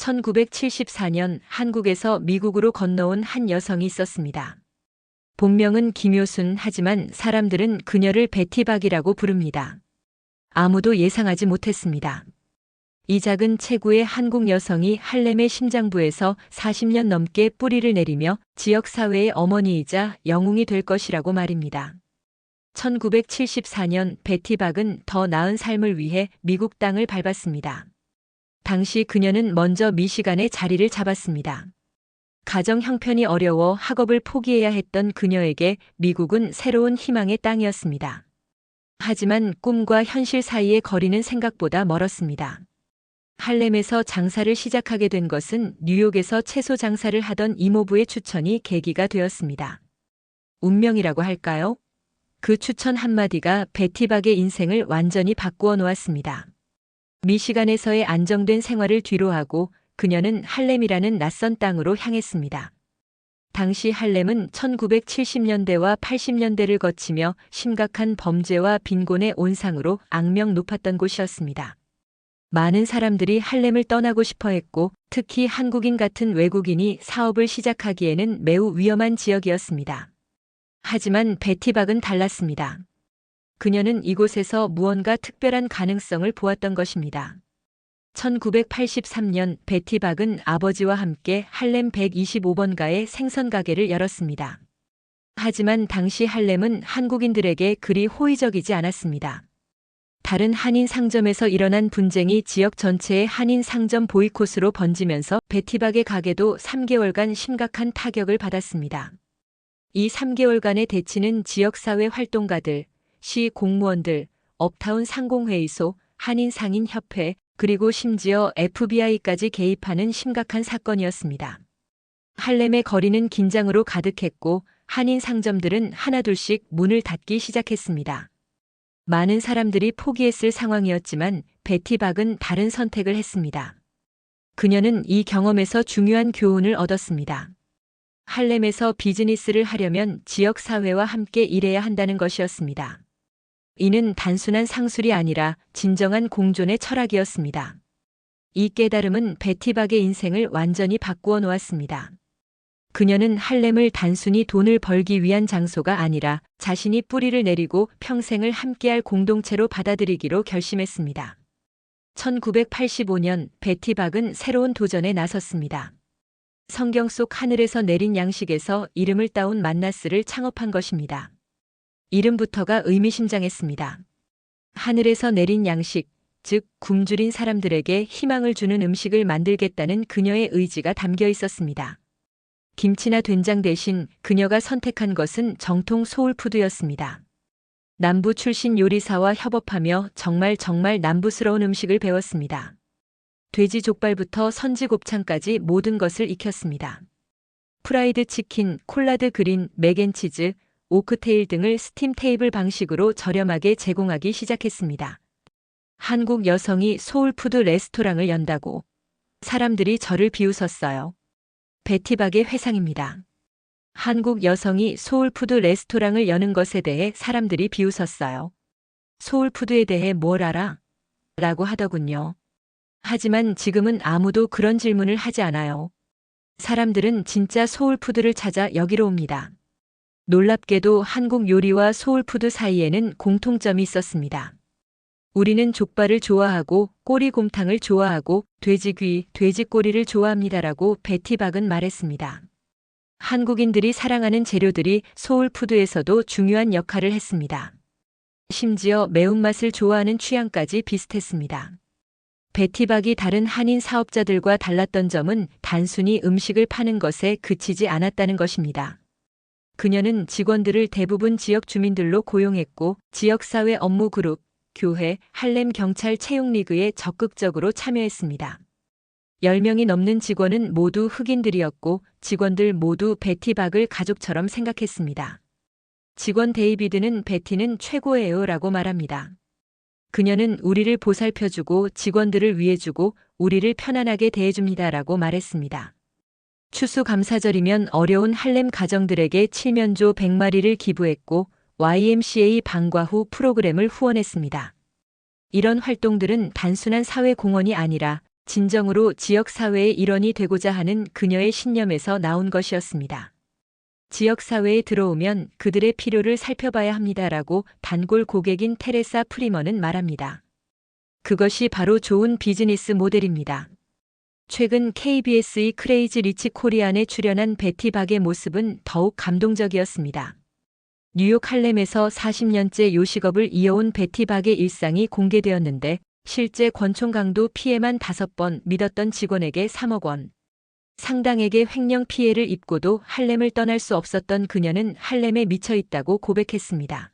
1974년 한국에서 미국으로 건너온 한 여성이 있었습니다. 본명은 김효순 하지만 사람들은 그녀를 베티박이라고 부릅니다. 아무도 예상하지 못했습니다. 이 작은 체구의 한국 여성이 할렘의 심장부에서 40년 넘게 뿌리를 내리며 지역사회의 어머니이자 영웅이 될 것이라고 말입니다. 1974년 베티박은 더 나은 삶을 위해 미국 땅을 밟았습니다. 당시 그녀는 먼저 미시간에 자리를 잡았습니다. 가정 형편이 어려워 학업을 포기해야 했던 그녀에게 미국은 새로운 희망의 땅이었습니다. 하지만 꿈과 현실 사이의 거리는 생각보다 멀었습니다. 할렘에서 장사를 시작하게 된 것은 뉴욕에서 채소 장사를 하던 이모부의 추천이 계기가 되었습니다. 운명이라고 할까요? 그 추천 한마디가 베티박의 인생을 완전히 바꾸어 놓았습니다. 미시간에서의 안정된 생활을 뒤로하고 그녀는 할렘이라는 낯선 땅으로 향했습니다. 당시 할렘은 1970년대와 80년대를 거치며 심각한 범죄와 빈곤의 온상으로 악명 높았던 곳이었습니다. 많은 사람들이 할렘을 떠나고 싶어 했고 특히 한국인 같은 외국인이 사업을 시작하기에는 매우 위험한 지역이었습니다. 하지만 베티박은 달랐습니다. 그녀는 이곳에서 무언가 특별한 가능성을 보았던 것입니다. 1983년 베티박은 아버지와 함께 할렘 125번가의 생선 가게를 열었습니다. 하지만 당시 할렘은 한국인들에게 그리 호의적이지 않았습니다. 다른 한인 상점에서 일어난 분쟁이 지역 전체의 한인 상점 보이콧으로 번지면서 베티박의 가게도 3개월간 심각한 타격을 받았습니다. 이 3개월간의 대치는 지역사회 활동가들, 시 공무원들, 업타운 상공회의소, 한인 상인협회, 그리고 심지어 FBI까지 개입하는 심각한 사건이었습니다. 할렘의 거리는 긴장으로 가득했고 한인 상점들은 하나둘씩 문을 닫기 시작했습니다. 많은 사람들이 포기했을 상황이었지만 베티박은 다른 선택을 했습니다. 그녀는 이 경험에서 중요한 교훈을 얻었습니다. 할렘에서 비즈니스를 하려면 지역사회와 함께 일해야 한다는 것이었습니다. 이는 단순한 상술이 아니라 진정한 공존의 철학이었습니다. 이 깨달음은 베티박의 인생을 완전히 바꾸어 놓았습니다. 그녀는 할렘을 단순히 돈을 벌기 위한 장소가 아니라 자신이 뿌리를 내리고 평생을 함께할 공동체로 받아들이기로 결심했습니다. 1985년 베티박은 새로운 도전에 나섰습니다. 성경 속 하늘에서 내린 양식에서 이름을 따온 만나스를 창업한 것입니다. 이름부터가 의미심장했습니다. 하늘에서 내린 양식, 즉 굶주린 사람들에게 희망을 주는 음식을 만들겠다는 그녀의 의지가 담겨 있었습니다. 김치나 된장 대신 그녀가 선택한 것은 정통 소울푸드였습니다. 남부 출신 요리사와 협업하며 정말 남부스러운 음식을 배웠습니다. 돼지 족발부터 선지 곱창까지 모든 것을 익혔습니다. 프라이드 치킨, 콜라드 그린, 맥앤치즈, 오크테일 등을 스팀 테이블 방식으로 저렴하게 제공하기 시작했습니다. 한국 여성이 소울푸드 레스토랑을 연다고 사람들이 저를 비웃었어요. 베티박의 회상입니다. 한국 여성이 소울푸드 레스토랑을 여는 것에 대해 사람들이 비웃었어요. 소울푸드에 대해 뭘 알아? 라고 하더군요. 하지만 지금은 아무도 그런 질문을 하지 않아요. 사람들은 진짜 소울푸드를 찾아 여기로 옵니다. 놀랍게도 한국 요리와 소울푸드 사이에는 공통점이 있었습니다. 우리는 족발을 좋아하고 꼬리곰탕을 좋아하고 돼지귀, 돼지꼬리를 좋아합니다라고 베티박은 말했습니다. 한국인들이 사랑하는 재료들이 소울푸드에서도 중요한 역할을 했습니다. 심지어 매운맛을 좋아하는 취향까지 비슷했습니다. 베티박이 다른 한인 사업자들과 달랐던 점은 단순히 음식을 파는 것에 그치지 않았다는 것입니다. 그녀는 직원들을 대부분 지역 주민들로 고용했고 지역사회 업무 그룹, 교회, 할렘 경찰 채용리그에 적극적으로 참여했습니다. 10명이 넘는 직원은 모두 흑인들이었고 직원들 모두 베티박을 가족처럼 생각했습니다. 직원 데이비드는 베티는 최고예요라고 말합니다. 그녀는 우리를 보살펴주고 직원들을 위해주고 우리를 편안하게 대해줍니다라고 말했습니다. 추수감사절이면 어려운 할렘 가정들에게 칠면조 100마리를 기부했고 YMCA 방과 후 프로그램을 후원했습니다. 이런 활동들은 단순한 사회 공헌이 아니라 진정으로 지역사회의 일원이 되고자 하는 그녀의 신념에서 나온 것이었습니다. 지역사회에 들어오면 그들의 필요를 살펴봐야 합니다라고 단골 고객인 테레사 프리먼은 말합니다. 그것이 바로 좋은 비즈니스 모델입니다. 최근 KBS의 크레이지 리치 코리안에 출연한 베티 박의 모습은 더욱 감동적이었습니다. 뉴욕 할렘에서 40년째 요식업을 이어온 베티 박의 일상이 공개되었는데 실제 권총 강도 피해만 5번 믿었던 직원에게 3억 원. 상당액의 횡령 피해를 입고도 할렘을 떠날 수 없었던 그녀는 할렘에 미쳐 있다고 고백했습니다.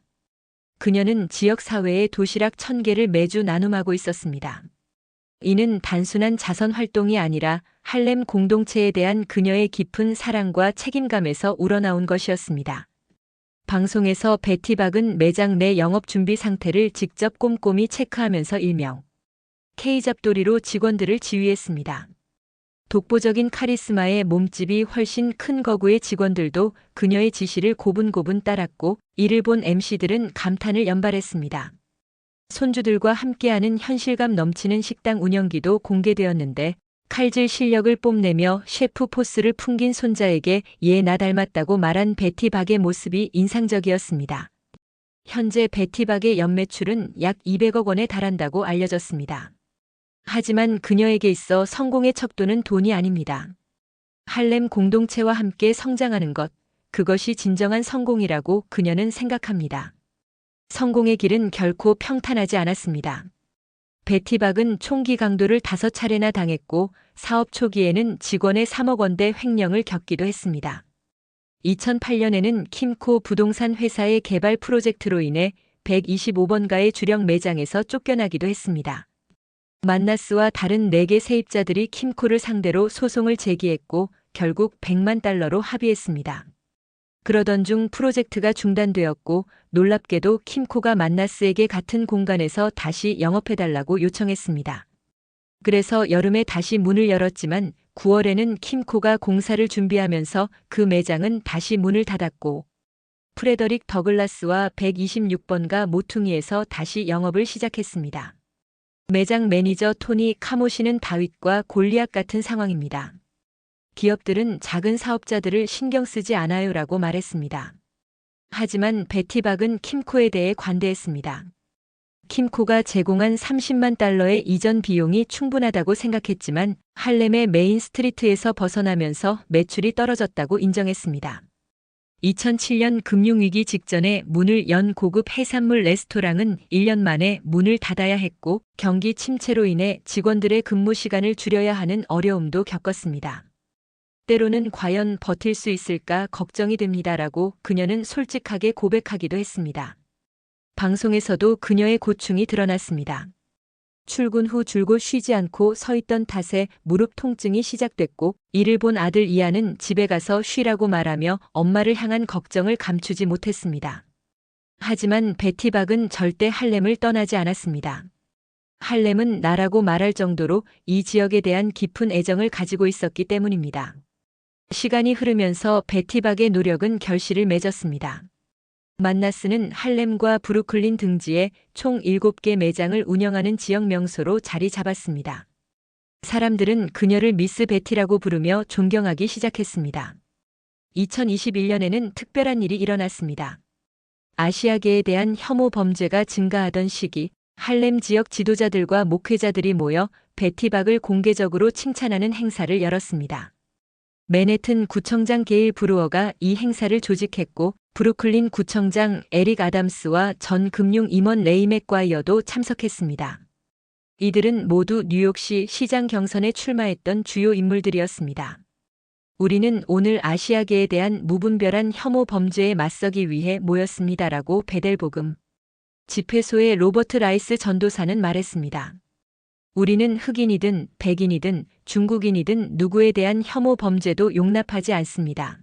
그녀는 지역사회에 도시락 1000개를 매주 나눔하고 있었습니다. 이는 단순한 자선 활동이 아니라 할렘 공동체에 대한 그녀의 깊은 사랑과 책임감에서 우러나온 것이었습니다. 방송에서 베티 박은 매장 내 영업 준비 상태를 직접 꼼꼼히 체크하면서 일명 K잡돌이로 직원들을 지휘했습니다. 독보적인 카리스마의 몸집이 훨씬 큰 거구의 직원들도 그녀의 지시를 고분고분 따랐고 이를 본 MC들은 감탄을 연발했습니다. 손주들과 함께하는 현실감 넘치는 식당 운영기도 공개되었는데 칼질 실력을 뽐내며 셰프 포스를 풍긴 손자에게 얘 나 닮았다고 말한 베티 박의 모습이 인상적이었습니다. 현재 베티 박의 연매출은 약 200억 원에 달한다고 알려졌습니다. 하지만 그녀에게 있어 성공의 척도는 돈이 아닙니다. 할렘 공동체와 함께 성장하는 것, 그것이 진정한 성공이라고 그녀는 생각합니다. 성공의 길은 결코 평탄하지 않았습니다. 베티 박은 총기 강도를 5차례나 당했고 사업 초기에는 직원의 3억 원대 횡령을 겪기도 했습니다. 2008년에는 킴코 부동산 회사의 개발 프로젝트로 인해 125번가의 주력 매장에서 쫓겨나기도 했습니다. 만나스와 다른 4개 세입자들이 킴코를 상대로 소송을 제기했고 결국 100만 달러로 합의했습니다. 그러던 중 프로젝트가 중단되었고 놀랍게도 킴코가 만나스에게 같은 공간에서 다시 영업해달라고 요청했습니다. 그래서 여름에 다시 문을 열었지만 9월에는 킴코가 공사를 준비하면서 그 매장은 다시 문을 닫았고 프레더릭 더글라스와 126번가 모퉁이에서 다시 영업을 시작했습니다. 매장 매니저 토니 카모시는 다윗과 골리앗 같은 상황입니다. 기업들은 작은 사업자들을 신경 쓰지 않아요라고 말했습니다. 하지만 베티 박은 킴코에 대해 관대했습니다. 킴코가 제공한 30만 달러의 이전 비용이 충분하다고 생각했지만 할렘의 메인 스트리트에서 벗어나면서 매출이 떨어졌다고 인정했습니다. 2007년 금융위기 직전에 문을 연 고급 해산물 레스토랑은 1년 만에 문을 닫아야 했고 경기 침체로 인해 직원들의 근무 시간을 줄여야 하는 어려움도 겪었습니다. 때로는 과연 버틸 수 있을까 걱정이 됩니다라고 그녀는 솔직하게 고백하기도 했습니다. 방송에서도 그녀의 고충이 드러났습니다. 출근 후 줄곧 쉬지 않고 서 있던 탓에 무릎 통증이 시작됐고 이를 본 아들 이안은 집에 가서 쉬라고 말하며 엄마를 향한 걱정을 감추지 못했습니다. 하지만 베티 박은 절대 할렘을 떠나지 않았습니다. 할렘은 나라고 말할 정도로 이 지역에 대한 깊은 애정을 가지고 있었기 때문입니다. 시간이 흐르면서 베티 박의 노력은 결실을 맺었습니다. 만나스는 할렘과 브루클린 등지에 총 7개 매장을 운영하는 지역 명소로 자리 잡았습니다. 사람들은 그녀를 미스 베티라고 부르며 존경하기 시작했습니다. 2021년에는 특별한 일이 일어났습니다. 아시아계에 대한 혐오 범죄가 증가하던 시기 할렘 지역 지도자들과 목회자들이 모여 베티 박을 공개적으로 칭찬하는 행사를 열었습니다. 맨해튼 구청장 게일 브루어가 이 행사를 조직했고 브루클린 구청장 에릭 아담스와 전 금융 임원 레이 맥과이어도 참석했습니다. 이들은 모두 뉴욕시 시장 경선에 출마했던 주요 인물들이었습니다. 우리는 오늘 아시아계에 대한 무분별한 혐오 범죄에 맞서기 위해 모였습니다라고 베델복음 집회소의 로버트 라이스 전도사는 말했습니다. 우리는 흑인이든 백인이든 중국인이든 누구에 대한 혐오 범죄도 용납하지 않습니다.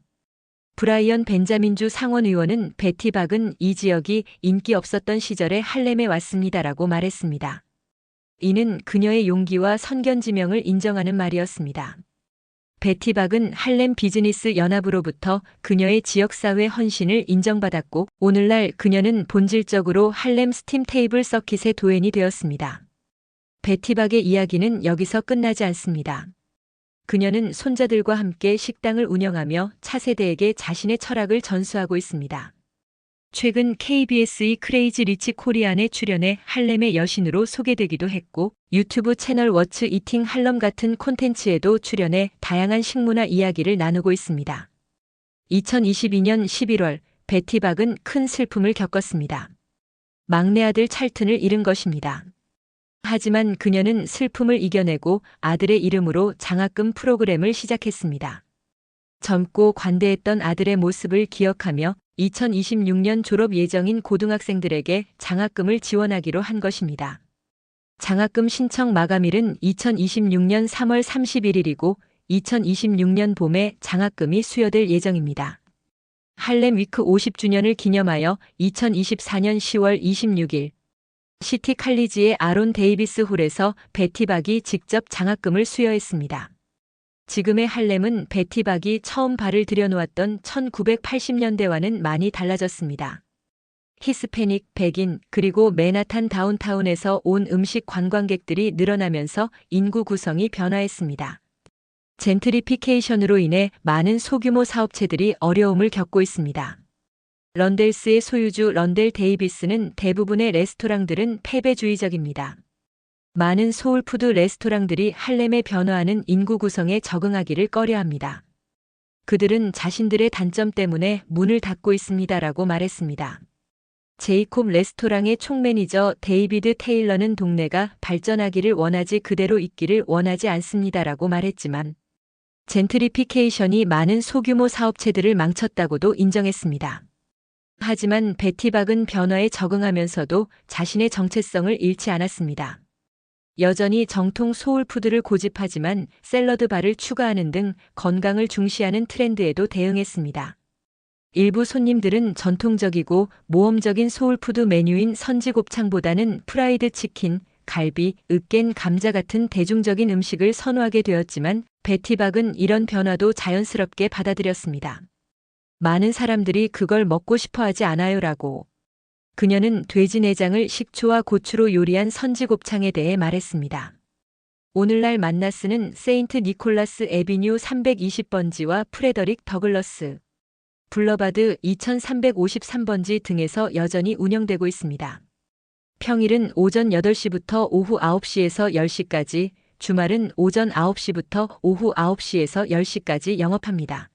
브라이언 벤자민주 상원의원은 베티 박은 이 지역이 인기 없었던 시절에 할렘에 왔습니다라고 말했습니다. 이는 그녀의 용기와 선견지명을 인정하는 말이었습니다. 베티 박은 할렘 비즈니스 연합으로부터 그녀의 지역사회 헌신을 인정받았고 오늘날 그녀는 본질적으로 할렘 스팀 테이블 서킷의 도인이 되었습니다. 베티박의 이야기는 여기서 끝나지 않습니다. 그녀는 손자들과 함께 식당을 운영하며 차세대에게 자신의 철학을 전수하고 있습니다. 최근 KBS의 크레이지 리치 코리안에 출연해 할렘의 여신으로 소개되기도 했고 유튜브 채널 워츠 이팅 할럼 같은 콘텐츠에도 출연해 다양한 식문화 이야기를 나누고 있습니다. 2022년 11월 베티박은 큰 슬픔을 겪었습니다. 막내 아들 찰튼을 잃은 것입니다. 하지만 그녀는 슬픔을 이겨내고 아들의 이름으로 장학금 프로그램을 시작했습니다. 젊고 관대했던 아들의 모습을 기억하며 2026년 졸업 예정인 고등학생들에게 장학금을 지원하기로 한 것입니다. 장학금 신청 마감일은 2026년 3월 31일이고 2026년 봄에 장학금이 수여될 예정입니다. 할렘 위크 50주년을 기념하여 2024년 10월 26일 시티 칼리지의 아론 데이비스 홀에서 베티박이 직접 장학금을 수여했습니다. 지금의 할렘은 베티박이 처음 발을 들여놓았던 1980년대와는 많이 달라졌습니다. 히스패닉, 백인, 그리고 맨하탄 다운타운에서 온 음식 관광객들이 늘어나면서 인구 구성이 변화했습니다. 젠트리피케이션으로 인해 많은 소규모 사업체들이 어려움을 겪고 있습니다. 런델스의 소유주 런델 데이비스는 대부분의 레스토랑들은 패배주의적입니다. 많은 소울푸드 레스토랑들이 할렘의 변화하는 인구 구성에 적응하기를 꺼려합니다. 그들은 자신들의 단점 때문에 문을 닫고 있습니다라고 말했습니다. 제이콥 레스토랑의 총매니저 데이비드 테일러는 동네가 발전하기를 원하지 그대로 있기를 원하지 않습니다라고 말했지만 젠트리피케이션이 많은 소규모 사업체들을 망쳤다고도 인정했습니다. 하지만 베티박은 변화에 적응하면서도 자신의 정체성을 잃지 않았습니다. 여전히 정통 소울푸드를 고집하지만 샐러드 바를 추가하는 등 건강을 중시하는 트렌드에도 대응했습니다. 일부 손님들은 전통적이고 모험적인 소울푸드 메뉴인 선지곱창보다는 프라이드 치킨, 갈비, 으깬 감자 같은 대중적인 음식을 선호하게 되었지만 베티박은 이런 변화도 자연스럽게 받아들였습니다. 많은 사람들이 그걸 먹고 싶어 하지 않아요라고. 그녀는 돼지 내장을 식초와 고추로 요리한 선지곱창에 대해 말했습니다. 오늘날 만나스는 세인트 니콜라스 에비뉴 320번지와 프레더릭 더글러스 블러바드 2353번지 등에서 여전히 운영되고 있습니다. 평일은 오전 8시부터 오후 9시에서 10시까지, 주말은 오전 9시부터 오후 9시에서 10시까지 영업합니다.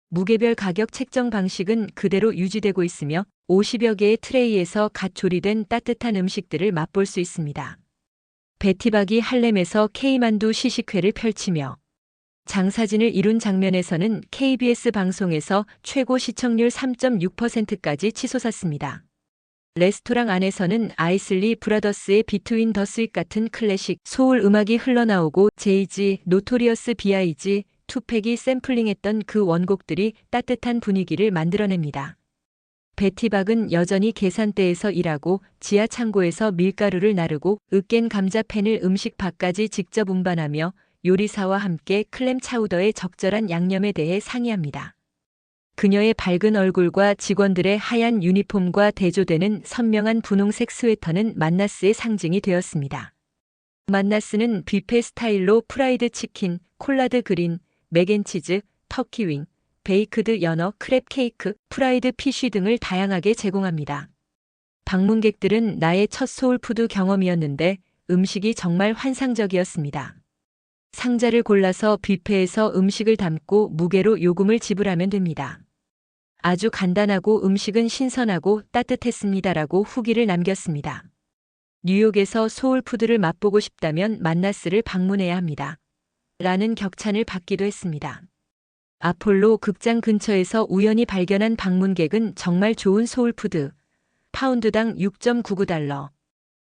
무게별 가격 책정 방식은 그대로 유지되고 있으며 50여 개의 트레이에서 갓 조리된 따뜻한 음식들을 맛볼 수 있습니다. 베티박이 할렘에서 K만두 시식회를 펼치며 장사진을 이룬 장면에서는 KBS 방송에서 최고 시청률 3.6%까지 치솟았습니다. 레스토랑 안에서는 아이슬리 브라더스의 비트윈 더 스윗 같은 클래식 소울 음악이 흘러나오고 제이지, 노토리어스 B.I.G, 투팩이 샘플링했던 그 원곡들이 따뜻한 분위기를 만들어냅니다. 베티박은 여전히 계산대에서 일하고 지하 창고에서 밀가루를 나르고 으깬 감자팬을 음식 밖까지 직접 운반하며 요리사와 함께 클램 차우더의 적절한 양념에 대해 상의합니다. 그녀의 밝은 얼굴과 직원들의 하얀 유니폼과 대조되는 선명한 분홍색 스웨터는 만나스의 상징이 되었습니다. 만나스는 뷔페 스타일로 프라이드 치킨, 콜라드 그린, 맥앤치즈, 터키윙, 베이크드 연어, 크랩 케이크, 프라이드 피쉬 등을 다양하게 제공합니다. 방문객들은 나의 첫 소울푸드 경험이었는데 음식이 정말 환상적이었습니다. 상자를 골라서 뷔페에서 음식을 담고 무게로 요금을 지불하면 됩니다. 아주 간단하고 음식은 신선하고 따뜻했습니다라고 후기를 남겼습니다. 뉴욕에서 소울푸드를 맛보고 싶다면 만나스를 방문해야 합니다. 라는 격찬을 받기도 했습니다. 아폴로 극장 근처에서 우연히 발견한 방문객은 정말 좋은 소울푸드. 파운드당 6.99달러.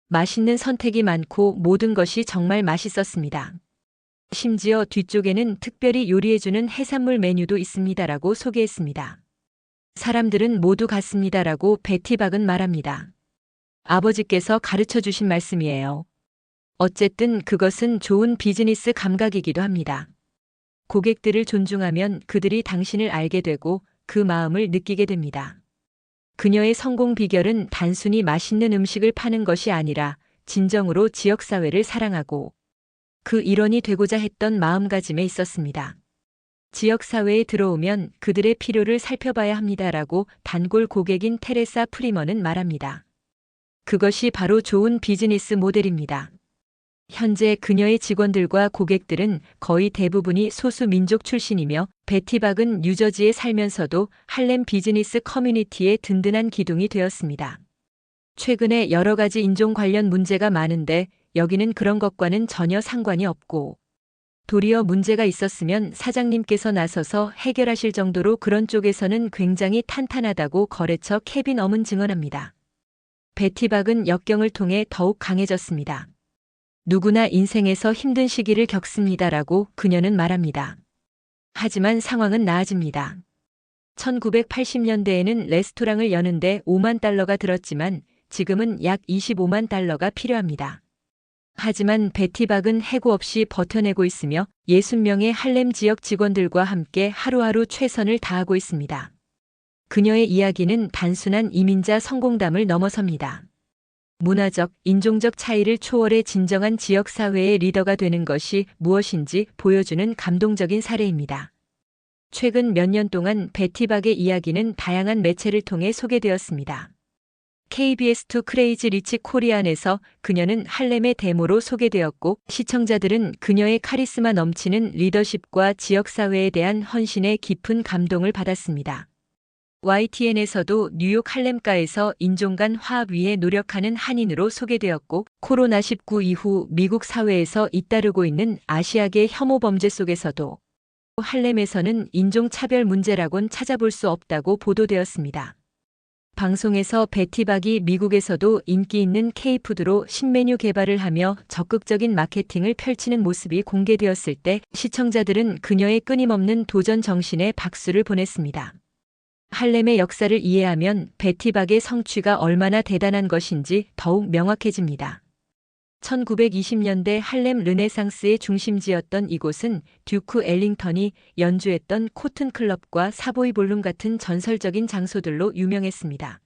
맛있는 선택이 많고 모든 것이 정말 맛있었습니다. 심지어 뒤쪽에는 특별히 요리해주는 해산물 메뉴도 있습니다라고 소개했습니다. 사람들은 모두 같습니다라고 베티박은 말합니다. 아버지께서 가르쳐 주신 말씀이에요. 어쨌든 그것은 좋은 비즈니스 감각이기도 합니다. 고객들을 존중하면 그들이 당신을 알게 되고 그 마음을 느끼게 됩니다. 그녀의 성공 비결은 단순히 맛있는 음식을 파는 것이 아니라 진정으로 지역사회를 사랑하고 그 일원이 되고자 했던 마음가짐에 있었습니다. 지역사회에 들어오면 그들의 필요를 살펴봐야 합니다라고 단골 고객인 테레사 프리먼은 말합니다. 그것이 바로 좋은 비즈니스 모델입니다. 현재 그녀의 직원들과 고객들은 거의 대부분이 소수 민족 출신이며 베티 박은 뉴저지에 살면서도 할렘 비즈니스 커뮤니티의 든든한 기둥이 되었습니다. 최근에 여러 가지 인종 관련 문제가 많은데 여기는 그런 것과는 전혀 상관이 없고 도리어 문제가 있었으면 사장님께서 나서서 해결하실 정도로 그런 쪽에서는 굉장히 탄탄하다고 거래처 케빈 엄은 증언합니다. 베티 박은 역경을 통해 더욱 강해졌습니다. 누구나 인생에서 힘든 시기를 겪습니다라고 그녀는 말합니다. 하지만 상황은 나아집니다. 1980년대에는 레스토랑을 여는데 5만 달러가 들었지만 지금은 약 25만 달러가 필요합니다. 하지만 베티 박은 해고 없이 버텨내고 있으며 60명의 할렘 지역 직원들과 함께 하루하루 최선을 다하고 있습니다. 그녀의 이야기는 단순한 이민자 성공담을 넘어섭니다. 문화적, 인종적 차이를 초월해 진정한 지역사회의 리더가 되는 것이 무엇인지 보여주는 감동적인 사례입니다. 최근 몇 년 동안 베티 박의 이야기는 다양한 매체를 통해 소개되었습니다. KBS2 크레이지 리치 코리안에서 그녀는 할렘의 데모로 소개되었고 시청자들은 그녀의 카리스마 넘치는 리더십과 지역사회에 대한 헌신에 깊은 감동을 받았습니다. YTN에서도 뉴욕 할렘가에서 인종 간 화합 위해 노력하는 한인으로 소개되었고 코로나19 이후 미국 사회에서 잇따르고 있는 아시아계 혐오 범죄 속에서도 할렘에서는 인종차별 문제라곤 찾아볼 수 없다고 보도되었습니다. 방송에서 베티 박이 미국에서도 인기 있는 K푸드로 신메뉴 개발을 하며 적극적인 마케팅을 펼치는 모습이 공개되었을 때 시청자들은 그녀의 끊임없는 도전 정신에 박수를 보냈습니다. 할렘의 역사를 이해하면 베티 박의 성취가 얼마나 대단한 것인지 더욱 명확해집니다. 1920년대 할렘 르네상스의 중심지였던 이곳은 듀크 엘링턴이 연주했던 코튼 클럽과 사보이 볼룸 같은 전설적인 장소들로 유명했습니다.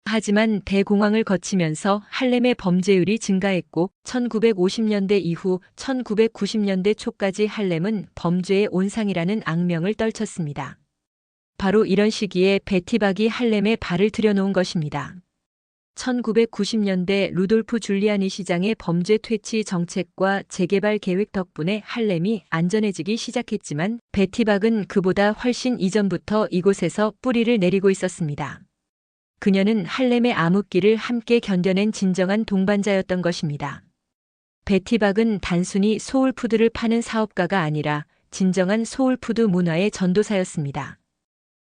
하지만 대공황을 거치면서 할렘의 범죄율이 증가했고 1950년대 이후 1990년대 초까지 할렘은 범죄의 온상이라는 악명을 떨쳤습니다. 바로 이런 시기에 베티 박이 할렘에 발을 들여놓은 것입니다. 1990년대 루돌프 줄리아니 시장의 범죄 퇴치 정책과 재개발 계획 덕분에 할렘이 안전해지기 시작했지만 베티 박은 그보다 훨씬 이전부터 이곳에서 뿌리를 내리고 있었습니다. 그녀는 할렘의 암흑기를 함께 견뎌낸 진정한 동반자였던 것입니다. 베티 박은 단순히 소울푸드를 파는 사업가가 아니라 진정한 소울푸드 문화의 전도사였습니다.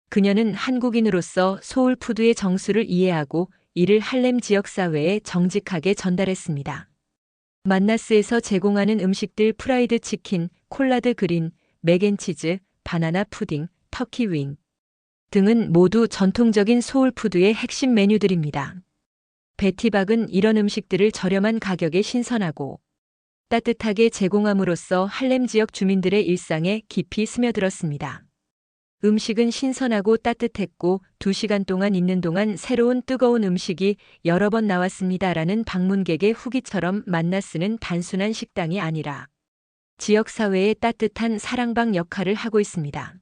그녀는 한국인으로서 소울푸드의 정수를 이해하고 이를 할렘 지역사회에 정직하게 전달했습니다. 만나스에서 제공하는 음식들 프라이드 치킨, 콜라드 그린, 맥앤치즈, 바나나 푸딩, 터키 윙 등은 모두 전통적인 소울푸드의 핵심 메뉴들입니다. 베티 박은 이런 음식들을 저렴한 가격에 신선하고 따뜻하게 제공함으로써 할렘 지역 주민들의 일상에 깊이 스며들었습니다. 음식은 신선하고 따뜻했고 2시간 동안 있는 동안 새로운 뜨거운 음식이 여러 번 나왔습니다라는 방문객의 후기처럼 만나스는 단순한 식당이 아니라 지역사회의 따뜻한 사랑방 역할을 하고 있습니다.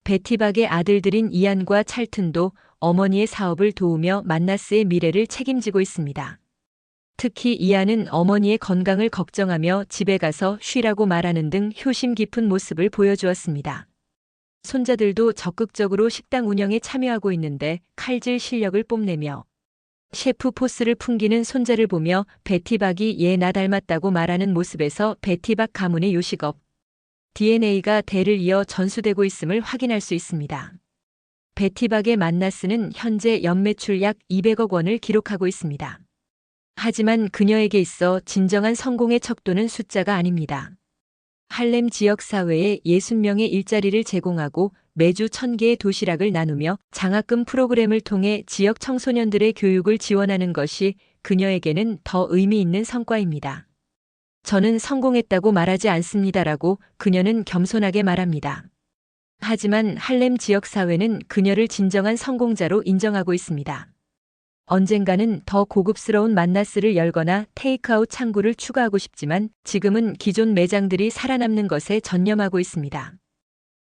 베티 박의 아들들인 이안과 찰튼도 어머니의 사업을 도우며 만나스의 미래를 책임지고 있습니다. 특히 이안은 어머니의 건강을 걱정하며 집에 가서 쉬라고 말하는 등 효심 깊은 모습을 보여주었습니다. 손자들도 적극적으로 식당 운영에 참여하고 있는데 칼질 실력을 뽐내며 셰프 포스를 풍기는 손자를 보며 베티 박이 얘 나 닮았다고 말하는 모습에서 베티 박 가문의 요식업 DNA가 대를 이어 전수되고 있음을 확인할 수 있습니다. 베티 박의 만나스는 현재 연매출 약 200억 원을 기록하고 있습니다. 하지만 그녀에게 있어 진정한 성공의 척도는 숫자가 아닙니다. 할렘 지역사회에 60명의 일자리를 제공하고 매주 1000개의 도시락을 나누며 장학금 프로그램을 통해 지역 청소년들의 교육을 지원하는 것이 그녀에게는 더 의미 있는 성과입니다. 저는 성공했다고 말하지 않습니다라고 그녀는 겸손하게 말합니다. 하지만 할렘 지역사회는 그녀를 진정한 성공자로 인정하고 있습니다. 언젠가는 더 고급스러운 만나스를 열거나 테이크아웃 창구를 추가하고 싶지만 지금은 기존 매장들이 살아남는 것에 전념하고 있습니다.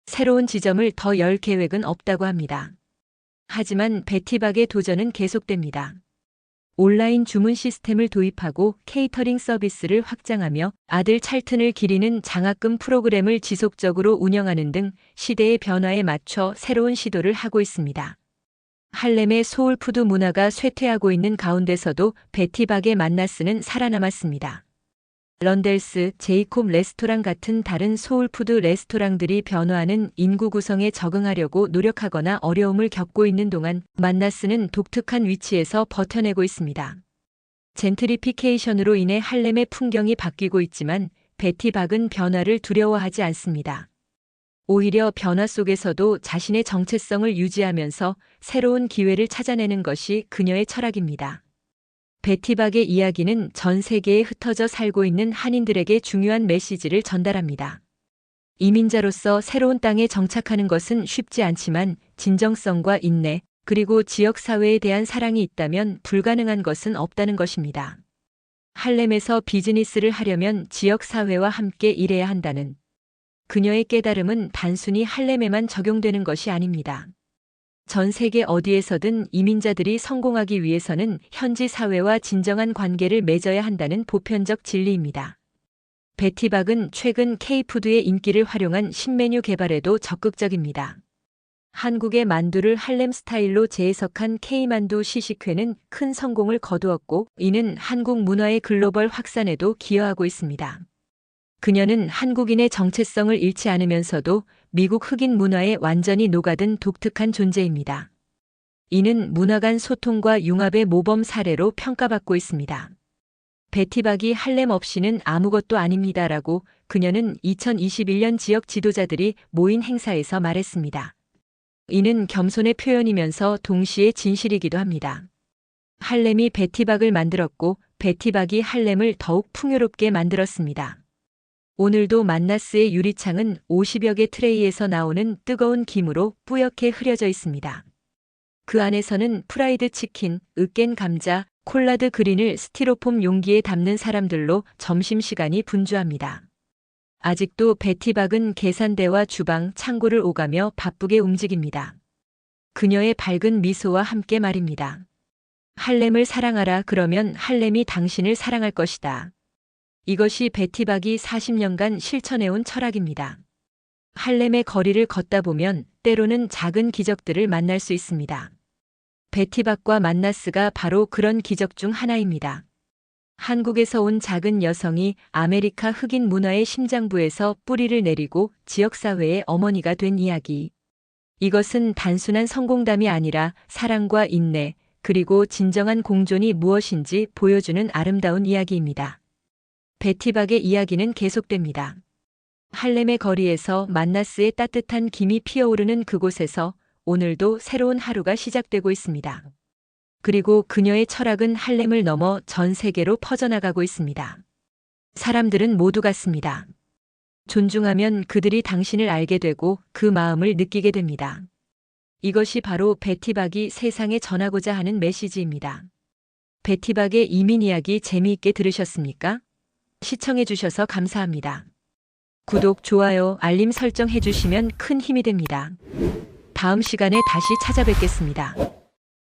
새로운 지점을 더 열 계획은 없다고 합니다. 하지만 베티박의 도전은 계속됩니다. 온라인 주문 시스템을 도입하고 케이터링 서비스를 확장하며 아들 찰튼을 기리는 장학금 프로그램을 지속적으로 운영하는 등 시대의 변화에 맞춰 새로운 시도를 하고 있습니다. 할렘의 소울푸드 문화가 쇠퇴하고 있는 가운데서도 베티박의 만나스는 살아남았습니다. 런델스, 제이콥 레스토랑 같은 다른 소울푸드 레스토랑들이 변화하는 인구 구성에 적응하려고 노력하거나 어려움을 겪고 있는 동안 만나스는 독특한 위치에서 버텨내고 있습니다. 젠트리피케이션으로 인해 할렘의 풍경이 바뀌고 있지만 베티박은 변화를 두려워하지 않습니다. 오히려 변화 속에서도 자신의 정체성을 유지하면서 새로운 기회를 찾아내는 것이 그녀의 철학입니다. 베티박의 이야기는 전 세계에 흩어져 살고 있는 한인들에게 중요한 메시지를 전달합니다. 이민자로서 새로운 땅에 정착하는 것은 쉽지 않지만 진정성과 인내, 그리고 지역 사회에 대한 사랑이 있다면 불가능한 것은 없다는 것입니다. 할렘에서 비즈니스를 하려면 지역 사회와 함께 일해야 한다는 그녀의 깨달음은 단순히 할렘에만 적용되는 것이 아닙니다. 전 세계 어디에서든 이민자들이 성공하기 위해서는 현지 사회와 진정한 관계를 맺어야 한다는 보편적 진리입니다. 베티박은 최근 K푸드의 인기를 활용한 신메뉴 개발에도 적극적입니다. 한국의 만두를 할렘 스타일로 재해석한 K만두 시식회는 큰 성공을 거두었고, 이는 한국 문화의 글로벌 확산에도 기여하고 있습니다. 그녀는 한국인의 정체성을 잃지 않으면서도 미국 흑인 문화에 완전히 녹아든 독특한 존재입니다. 이는 문화 간 소통과 융합의 모범 사례로 평가받고 있습니다. 베티박이 할렘 없이는 아무것도 아닙니다라고 그녀는 2021년 지역 지도자들이 모인 행사에서 말했습니다. 이는 겸손의 표현이면서 동시에 진실이기도 합니다. 할렘이 베티박을 만들었고 베티박이 할렘을 더욱 풍요롭게 만들었습니다. 오늘도 만나스의 유리창은 50여 개 트레이에서 나오는 뜨거운 김으로 뿌옇게 흐려져 있습니다. 그 안에서는 프라이드 치킨, 으깬 감자, 콜라드 그린을 스티로폼 용기에 담는 사람들로 점심시간이 분주합니다. 아직도 베티박은 계산대와 주방, 창고를 오가며 바쁘게 움직입니다. 그녀의 밝은 미소와 함께 말입니다. 할렘을 사랑하라, 그러면 할렘이 당신을 사랑할 것이다. 이것이 베티박이 40년간 실천해온 철학입니다. 할렘의 거리를 걷다 보면 때로는 작은 기적들을 만날 수 있습니다. 베티박과 만나스가 바로 그런 기적 중 하나입니다. 한국에서 온 작은 여성이 아메리카 흑인 문화의 심장부에서 뿌리를 내리고 지역사회의 어머니가 된 이야기. 이것은 단순한 성공담이 아니라 사랑과 인내, 그리고 진정한 공존이 무엇인지 보여주는 아름다운 이야기입니다. 베티박의 이야기는 계속됩니다. 할렘의 거리에서 만나스의 따뜻한 김이 피어오르는 그곳에서 오늘도 새로운 하루가 시작되고 있습니다. 그리고 그녀의 철학은 할렘을 넘어 전 세계로 퍼져나가고 있습니다. 사람들은 모두 같습니다. 존중하면 그들이 당신을 알게 되고 그 마음을 느끼게 됩니다. 이것이 바로 베티박이 세상에 전하고자 하는 메시지입니다. 베티박의 이민 이야기 재미있게 들으셨습니까? 시청해주셔서 감사합니다. 구독, 좋아요, 알림 설정 해주시면 큰 힘이 됩니다. 다음 시간에 다시 찾아뵙겠습니다.